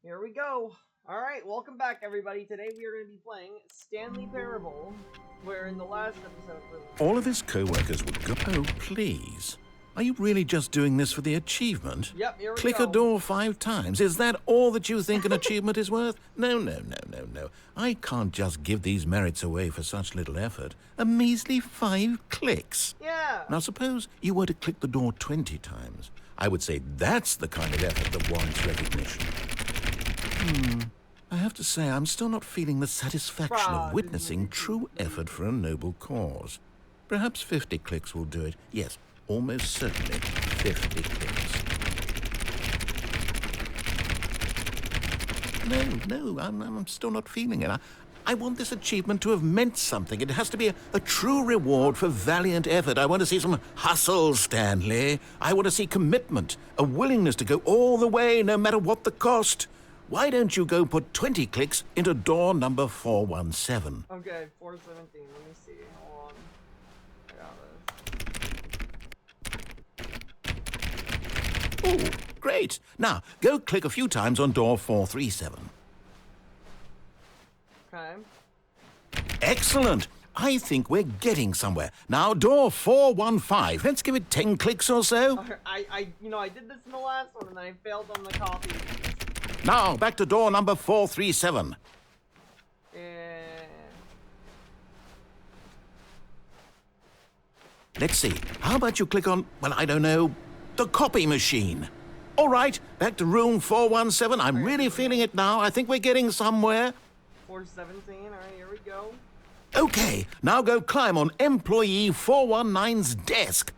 Here we go. Alright, welcome back everybody. Today we are going to be playing Stanley Parable, where in the last episode... All of his co-workers would go, oh please. Are you really just doing this for the achievement? Yep, here we Click go. a door 5 times. Is that all that you think an achievement is worth? No. I can't just give these merits away for such little effort. A measly 5 clicks. Yeah. Now suppose you were to click the door 20 times. I would say that's the kind of effort that warrants recognition. I have to say, I'm still not feeling the satisfaction of witnessing true effort for a noble cause. Perhaps 50 clicks will do it. Yes, almost certainly 50 clicks. No, I'm still not feeling it. I want this achievement to have meant something. It has to be a true reward for valiant effort. I want to see some hustle, Stanley. I want to see commitment, a willingness to go all the way, no matter what the cost. Why don't you go put 20 clicks into door number 417? Okay, 417. Let me see. Hold on. I got this. Oh, great. Now, go click a few times on door 437. Okay. Excellent. I think we're getting somewhere. Now, door 415. Let's give it 10 clicks or so. I did this in the last one and I failed on the copy. Now, back to door number 437. Let's see. How about you click on, well, I don't know, the copy machine? All right, back to room 417. I'm really feeling it now. I think we're getting somewhere. 417. All right, here we go. Okay, now go climb on employee 419's desk.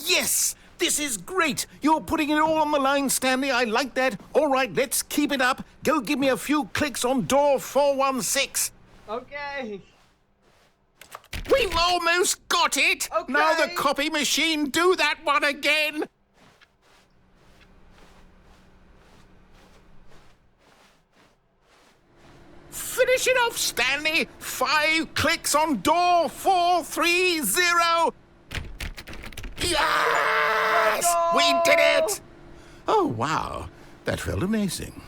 Yes! This is great! You're putting it all on the line, Stanley. I like that. All right, let's keep it up. Go give me a few clicks on door 416. Okay. We've almost got it! Okay. Now the copy machine, do that one again! Finish it off, Stanley! 5 clicks on door 430! Yes! We did it! Oh, wow. That felt amazing.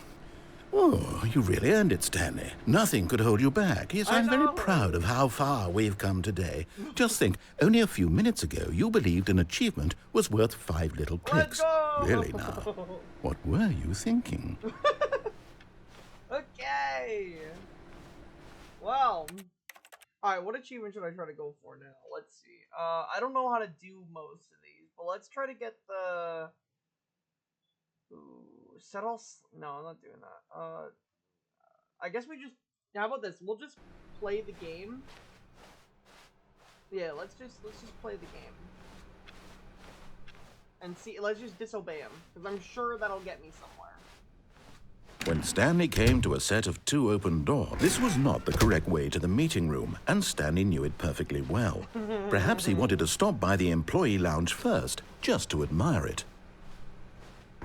Oh, you really earned it, Stanley. Nothing could hold you back. Yes, I'm very proud of how far we've come today. Just think, only a few minutes ago, you believed an achievement was worth 5 little clicks. Really now? What were you thinking? Okay. Well. Alright, what achievement should I try to go for now? Let's see. I don't know how to do most of these, but let's try to get the... Ooh, settle... No, I'm not doing that. I guess we just... How about this? We'll just play the game. Yeah, let's just play the game. And see, let's just disobey him, because I'm sure that'll get me somewhere. When Stanley came to a set of 2 open doors, this was not the correct way to the meeting room, and Stanley knew it perfectly well. Perhaps he wanted to stop by the employee lounge first, just to admire it.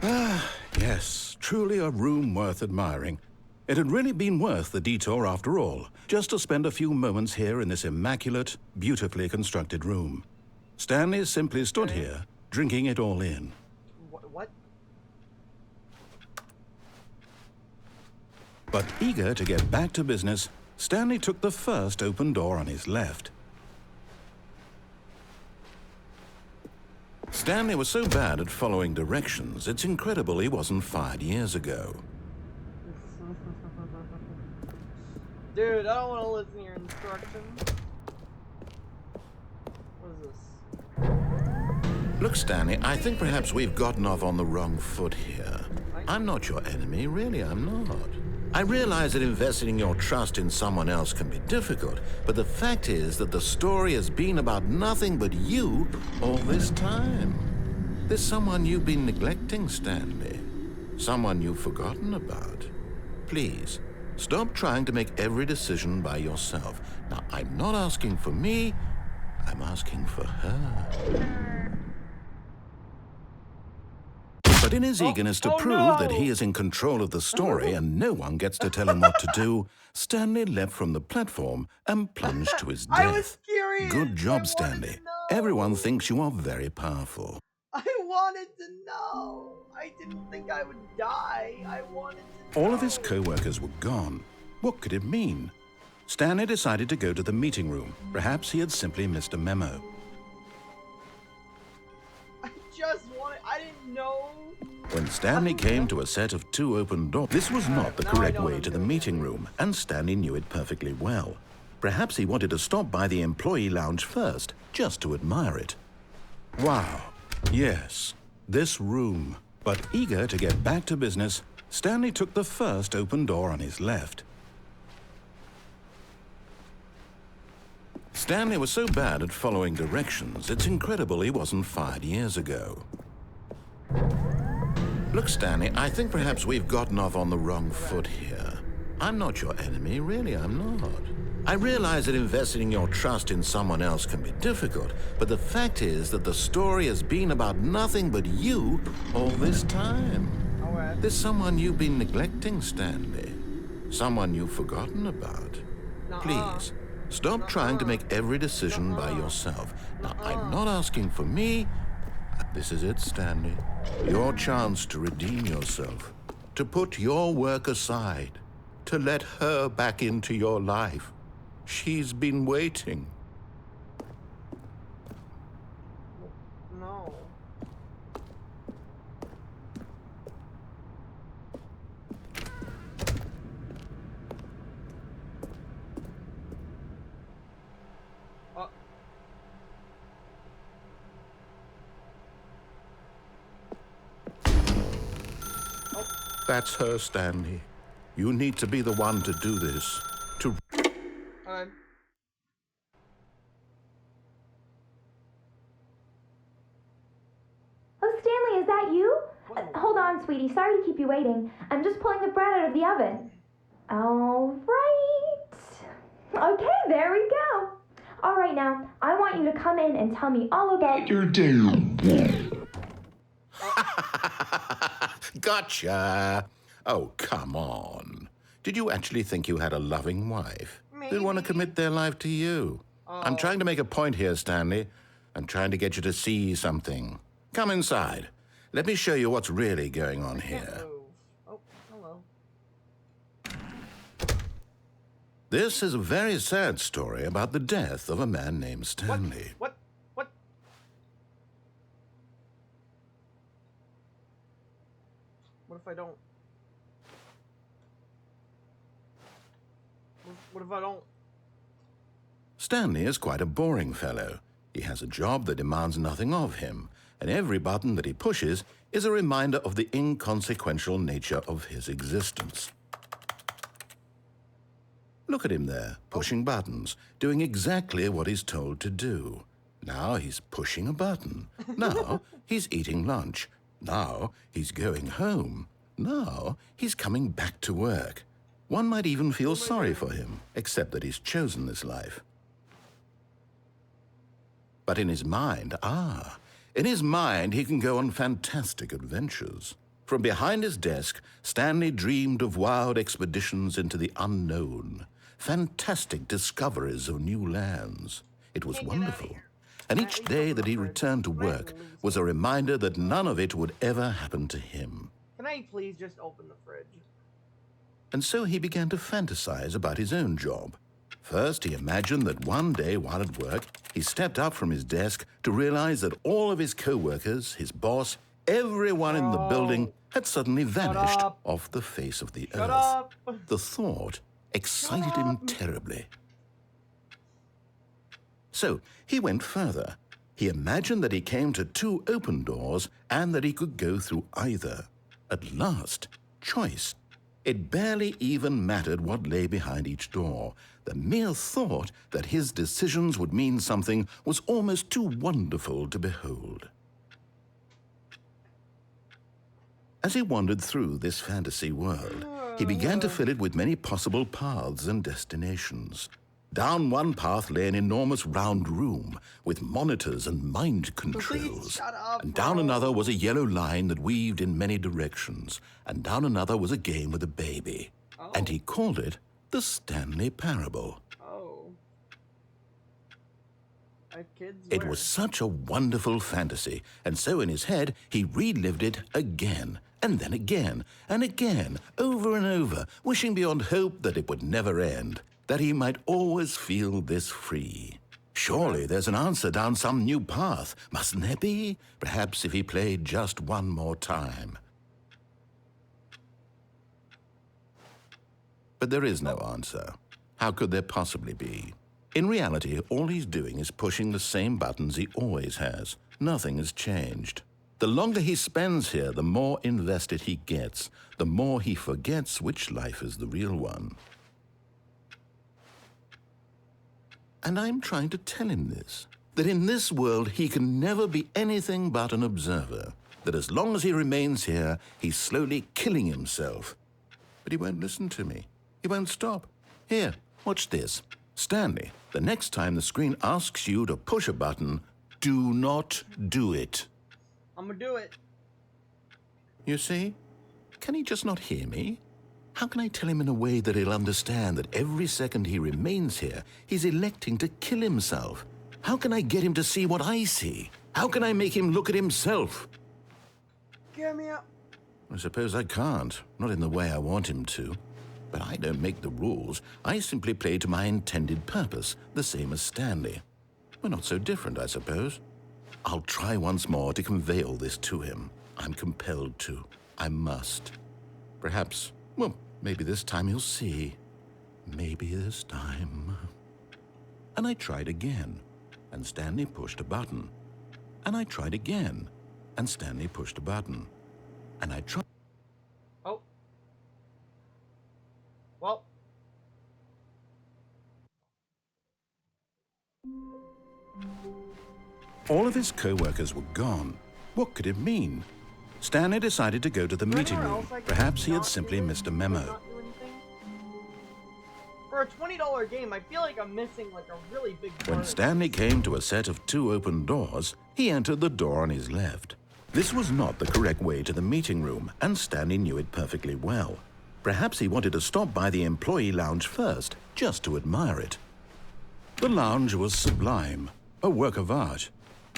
Ah, yes, truly a room worth admiring. It had really been worth the detour after all, just to spend a few moments here in this immaculate, beautifully constructed room. Stanley simply stood here, drinking it all in. What? But eager to get back to business, Stanley took the first open door on his left. Stanley was so bad at following directions, it's incredible he wasn't fired years ago. Dude, I don't want to listen to your instructions. What is this? Look, Stanley, I think perhaps we've gotten off on the wrong foot here. I'm not your enemy, really, I'm not. I realize that investing your trust in someone else can be difficult, but the fact is that the story has been about nothing but you all this time. There's someone you've been neglecting, Stanley. Someone you've forgotten about. Please, stop trying to make every decision by yourself. Now, I'm not asking for me, I'm asking for her. But in his eagerness to prove that he is in control of the story and no one gets to tell him what to do, Stanley leapt from the platform and plunged to his death. I was curious. Good job, Stanley. Everyone thinks you are very powerful. I wanted to know. I didn't think I would die. I wanted to know. All of his co-workers were gone. What could it mean? Stanley decided to go to the meeting room. Perhaps he had simply missed a memo. I didn't know. When Stanley came to a set of 2 open doors, this was not the correct way to the meeting room, and Stanley knew it perfectly well. Perhaps he wanted to stop by the employee lounge first, just to admire it. Wow, yes, this room. But eager to get back to business, Stanley took the first open door on his left. Stanley was so bad at following directions, it's incredible he wasn't fired years ago. Look, Stanley, I think perhaps we've gotten off on the wrong foot here. I'm not your enemy, really, I'm not. I realize that investing your trust in someone else can be difficult, but the fact is that the story has been about nothing but you all this time. There's someone you've been neglecting, Stanley. Someone you've forgotten about. Please, stop trying to make every decision by yourself. Now, I'm not asking for me. This is it, Stanley. Your chance to redeem yourself, to put your work aside, to let her back into your life. She's been waiting. No. That's her, Stanley. You need to be the one to do this. To... Oh, Stanley, is that you? Hold on, sweetie. Sorry to keep you waiting. I'm just pulling the bread out of the oven. All right. Okay, there we go. All right, now, I want you to come in and tell me all about your day. Gotcha. Oh, come on. Did you actually think you had a loving wife? Maybe. They'd want to commit their life to you. I'm trying to make a point here, Stanley. I'm trying to get you to see something. Come inside. Let me show you what's really going on here. Oh, hello. This is a very sad story about the death of a man named Stanley. What? What if I don't? What if I don't? Stanley is quite a boring fellow. He has a job that demands nothing of him, and every button that he pushes is a reminder of the inconsequential nature of his existence. Look at him there, pushing buttons, doing exactly what he's told to do. Now he's pushing a button. Now he's eating lunch. Now he's going home. Now he's coming back to work. One might even feel sorry for him, except that he's chosen this life. But in his mind, in his mind, he can go on fantastic adventures. From behind his desk, Stanley dreamed of wild expeditions into the unknown, fantastic discoveries of new lands. It was wonderful. And each day that he returned to work was a reminder that none of it would ever happen to him. Can I please just open the fridge? And so he began to fantasize about his own job. First, he imagined that one day while at work, he stepped up from his desk to realize that all of his co-workers, his boss, everyone in the building had suddenly vanished off the face of the earth. The thought excited him terribly. So he went further. He imagined that he came to 2 open doors and that he could go through either. At last, choice. It barely even mattered what lay behind each door. The mere thought that his decisions would mean something was almost too wonderful to behold. As he wandered through this fantasy world, he began to fill it with many possible paths and destinations. Down one path lay an enormous round room with monitors and mind controls. Shut up, and down bro. another was a yellow line that weaved in many directions. And down another was a game with a baby. Oh. And he called it the Stanley Parable. Oh. I have kids. It where? was such a wonderful fantasy, and so in his head he relived it again, and then again, and again, over and over, wishing beyond hope that it would never end, that he might always feel this free. Surely there's an answer down some new path, mustn't there be? Perhaps if he played just one more time. But there is no answer. How could there possibly be? In reality, all he's doing is pushing the same buttons he always has. Nothing has changed. The longer he spends here, the more invested he gets, the more he forgets which life is the real one. And I'm trying to tell him this, that in this world he can never be anything but an observer, that as long as he remains here, he's slowly killing himself. But he won't listen to me. He won't stop. Here, watch this. Stanley, the next time the screen asks you to push a button, do not do it. I'm gonna do it. You see? Can he just not hear me? How can I tell him in a way that he'll understand that every second he remains here, he's electing to kill himself? How can I get him to see what I see? How can I make him look at himself? Get me up. I suppose I can't, not in the way I want him to. But I don't make the rules. I simply play to my intended purpose, the same as Stanley. We're not so different, I suppose. I'll try once more to convey all this to him. I'm compelled to. I must. Perhaps, well, maybe this time he'll see. Maybe this time. And I tried again, and Stanley pushed a button. And I tried again, and Stanley pushed a button. And I tried. Oh. Well. All of his co-workers were gone. What could it mean? Stanley decided to go to the meeting room. Perhaps he had simply missed a memo. For a $20 game, I feel like I'm missing like a really big part. When Stanley came to a set of 2 open doors, he entered the door on his left. This was not the correct way to the meeting room, and Stanley knew it perfectly well. Perhaps he wanted to stop by the employee lounge first, just to admire it. The lounge was sublime, a work of art.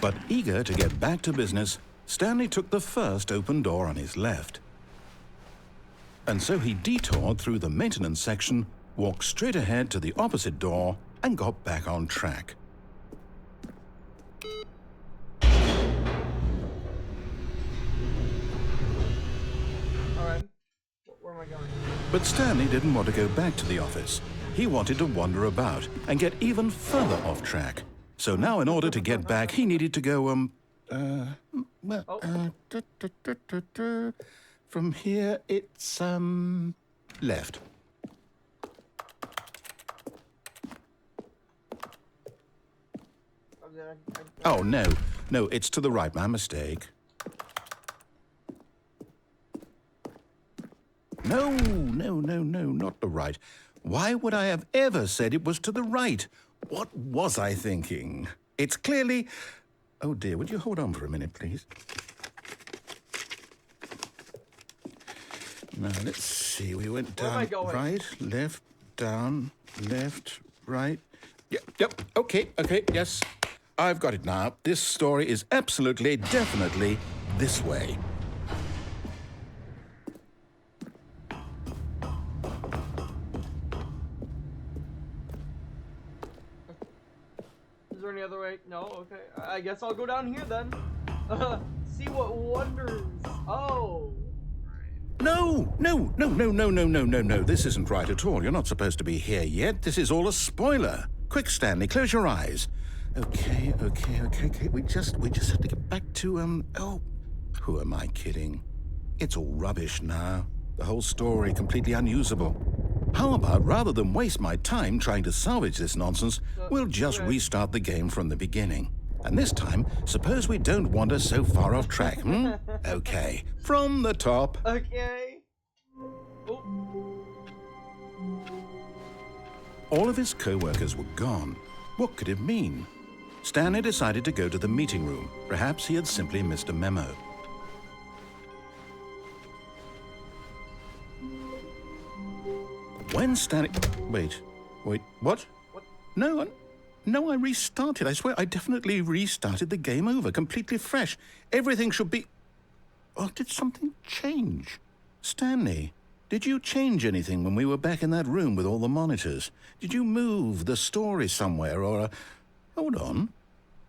But eager to get back to business, Stanley took the first open door on his left. And so he detoured through the maintenance section, walked straight ahead to the opposite door, and got back on track. Alright. Where am I going? But Stanley didn't want to go back to the office. He wanted to wander about and get even further off track. So now in order to get back, he needed to go, from here it's, left. Oh, no, it's to the right, my mistake. No, not the right. Why would I have ever said it was to the right? What was I thinking? It's clearly... Oh dear, would you hold on for a minute, please? Now, let's see. We went down, right, left, down, left, right. Yep, okay, yes. I've got it now. This story is absolutely, definitely this way. Is there any other way? No? Okay. I guess I'll go down here then. See what wonders. Oh. No. This isn't right at all. You're not supposed to be here yet. This is all a spoiler. Quick, Stanley, close your eyes. Okay. We just have to get back to, oh, who am I kidding? It's all rubbish now. The whole story completely unusable. How about, rather than waste my time trying to salvage this nonsense, we'll just restart the game from the beginning. And this time, suppose we don't wander so far off track, hmm? Okay, from the top. Okay. Oh. All of his co-workers were gone. What could it mean? Stanley decided to go to the meeting room. Perhaps he had simply missed a memo. When Stanley... Wait, what? What? No, I restarted. I swear, I definitely restarted the game over, completely fresh. Everything should be... Oh, did something change? Stanley, did you change anything when we were back in that room with all the monitors? Did you move the story somewhere or... Hold on.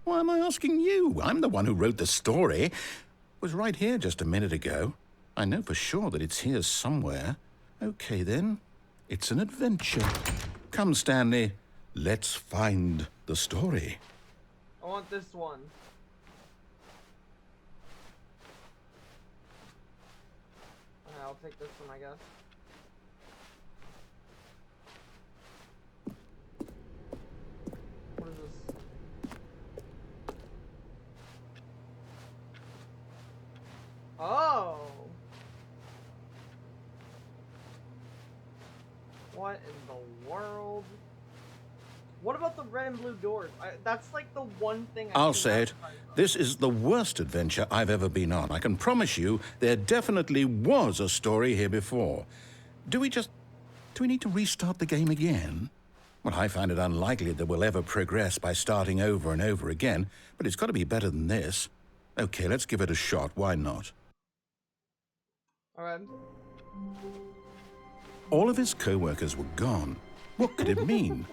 Why am I asking you? I'm the one who wrote the story. It was right here just a minute ago. I know for sure that it's here somewhere. Okay, then. It's an adventure. Come, Stanley. Let's find the story. I want this one. Okay, I'll take this one, I guess. What is this? Oh! What in the world? What about the red and blue doors? That's like the one thing I'll say it. This is the worst adventure I've ever been on. I can promise you there definitely was a story here before. Do we need to restart the game again? Well, I find it unlikely that we'll ever progress by starting over and over again, but it's got to be better than this. Okay, let's give it a shot. Why not? Alright. All of his co-workers were gone. What could it mean?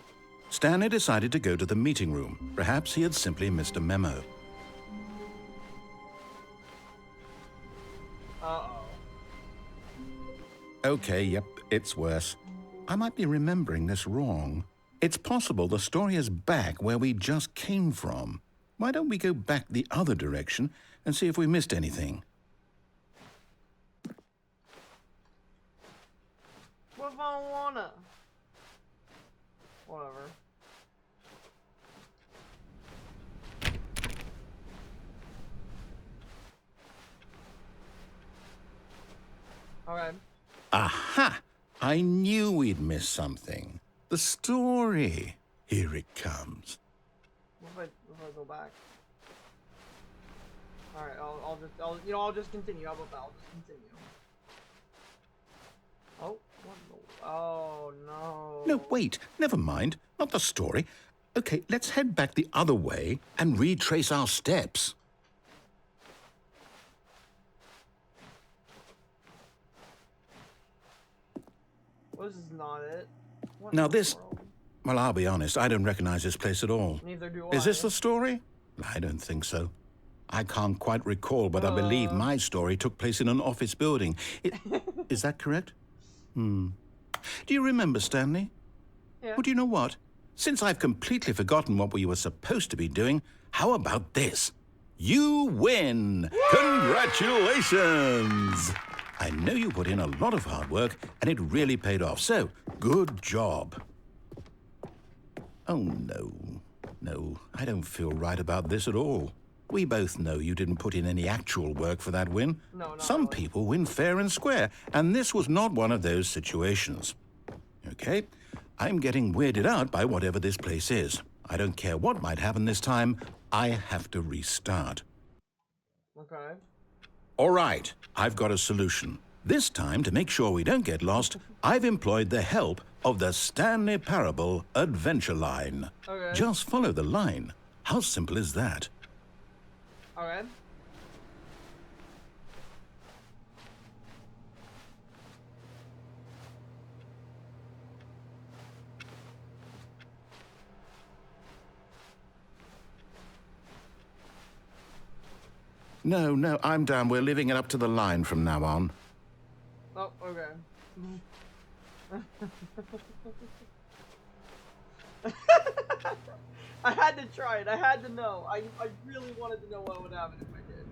Stanley decided to go to the meeting room. Perhaps he had simply missed a memo. Uh-oh. Okay, yep, it's worse. I might be remembering this wrong. It's possible the story is back where we just came from. Why don't we go back the other direction and see if we missed anything? What if I don't wanna? Whatever. Okay. Aha! I knew we'd missed something. The story. Here it comes. What if I go back? Alright, I'll just continue. How about that? I'll just continue. Oh, what? Oh, no. No, wait. Never mind. Not the story. Okay, let's head back the other way and retrace our steps. Well, this is not it. What Now in the this... world? Well, I'll be honest. I don't recognize this place at all. Neither do I. Is this the story? I don't think so. I can't quite recall, but I believe my story took place in an office building. Is that correct? Do you remember, Stanley? Yeah. Well, do you know what? Since I've completely forgotten what we were supposed to be doing, how about this? You win! Congratulations! I know you put in a lot of hard work, and it really paid off, so good job. Oh, no. No, I don't feel right about this at all. We both know you didn't put in any actual work for that win. No, not Some really. people win fair and square, and this was not one of those situations. Okay, I'm getting weirded out by whatever this place is. I don't care what might happen this time. I have to restart. Okay. All right, I've got a solution. This time, to make sure we don't get lost, I've employed the help of the Stanley Parable Adventure Line. Okay. Just follow the line. How simple is that? Alright. No, I'm down. We're leaving it up to the line from now on. Oh, okay. I had to try it. I had to know. I really wanted to know what would happen if I did.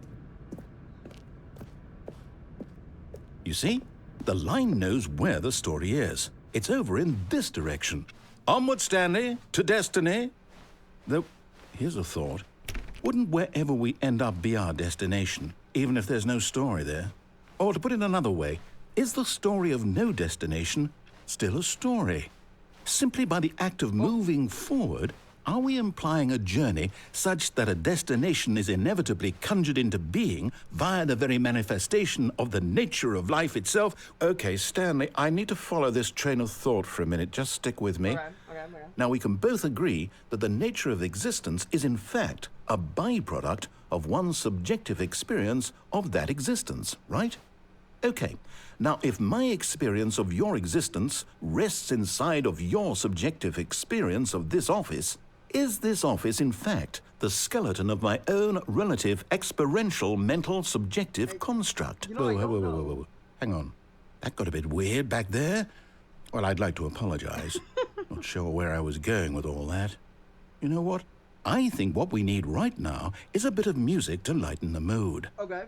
You see? The line knows where the story is. It's over in this direction. Onward, Stanley, to destiny. Though, here's a thought. Wouldn't wherever we end up be our destination, even if there's no story there? Or to put it another way, is the story of no destination still a story? Simply by the act of moving forward, are we implying a journey such that a destination is inevitably conjured into being via the very manifestation of the nature of life itself? Okay, Stanley, I need to follow this train of thought for a minute. Just stick with me. Okay. Now, we can both agree that the nature of existence is in fact a byproduct of one's subjective experience of that existence, right? Okay, now if my experience of your existence rests inside of your subjective experience of this office, is this office in fact the skeleton of my own relative experiential mental subjective construct? You know, Whoa. Hang on. That got a bit weird back there. Well, I'd like to apologize. Not sure where I was going with all that. You know what? I think what we need right now is a bit of music to lighten the mood. Okay.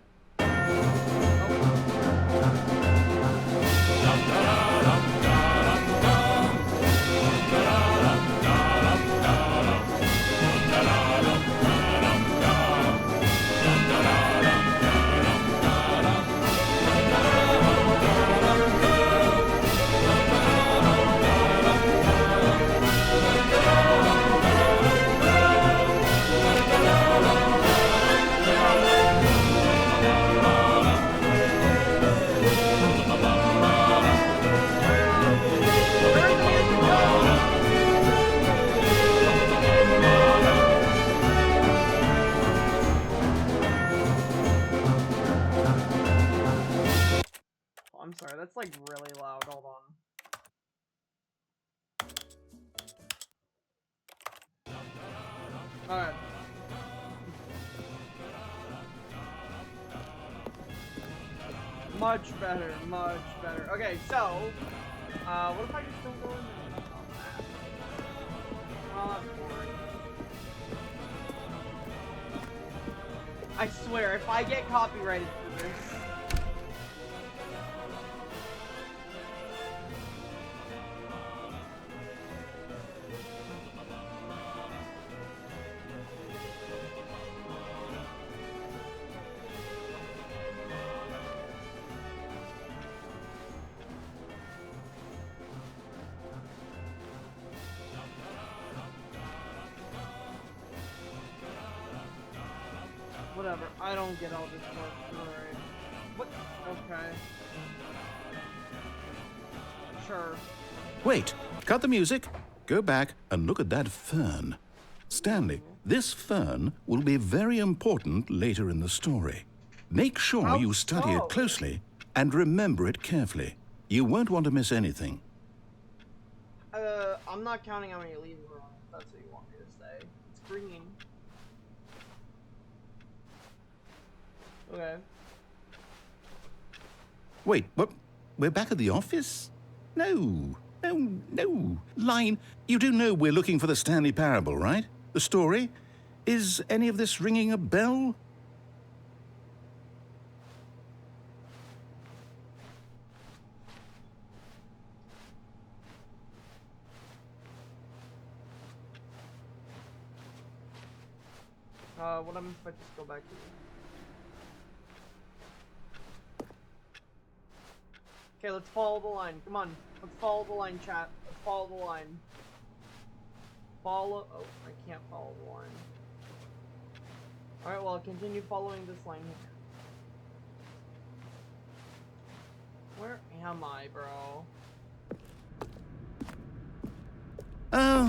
I'm sorry, that's like really loud. Hold on. Alright. Much better, much better. Okay, so, what if I just don't go in there? Oh, that's boring. I swear, if I get copyrighted for this. Whatever, I don't get all this stuff. Alright. What? Okay. Sure. Wait, cut the music, go back and look at that fern. Stanley, this fern will be very important later in the story. Make sure you study it closely and remember it carefully. You won't want to miss anything. I'm not counting how many leaves were on it. That's what you want me to say. It's green. Okay. Wait, what? We're back at the office? No. Line, you do know we're looking for the Stanley Parable, right? The story? Is any of this ringing a bell? What happens if I just go back to Okay, let's follow the line. Come on. Let's follow the line, chat. Let's follow the line. Follow. Oh, I can't follow the line. Alright, well, I'll continue following this line here. Where am I, bro? Oh,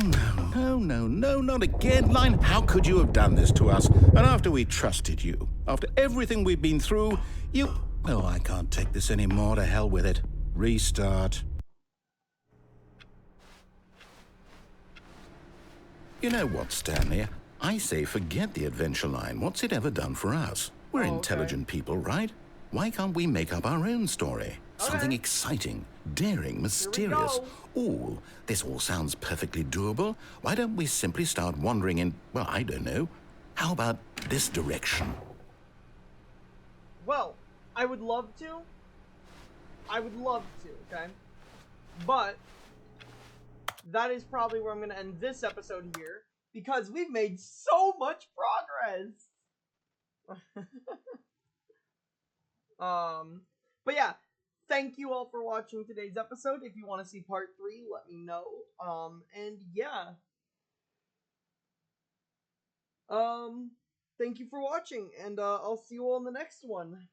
no, not again, Line. How could you have done this to us? And after we trusted you, after everything we've been through, you... Oh, I can't take this anymore. To hell with it. Restart. You know what, Stanley? I say forget the adventure line. What's it ever done for us? We're intelligent people, right? Why can't we make up our own story? Something exciting, daring, mysterious. Ooh, this all sounds perfectly doable. Why don't we simply start wandering in, well, I don't know. How about this direction? Well, I would love to. Okay? But that is probably where I'm going to end this episode here because we've made so much progress. But yeah, thank you all for watching today's episode. If you want to see part 3, let me know. And yeah. Thank you for watching, and I'll see you all in the next one.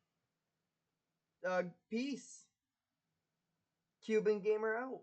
Peace. Cuban Gamer out.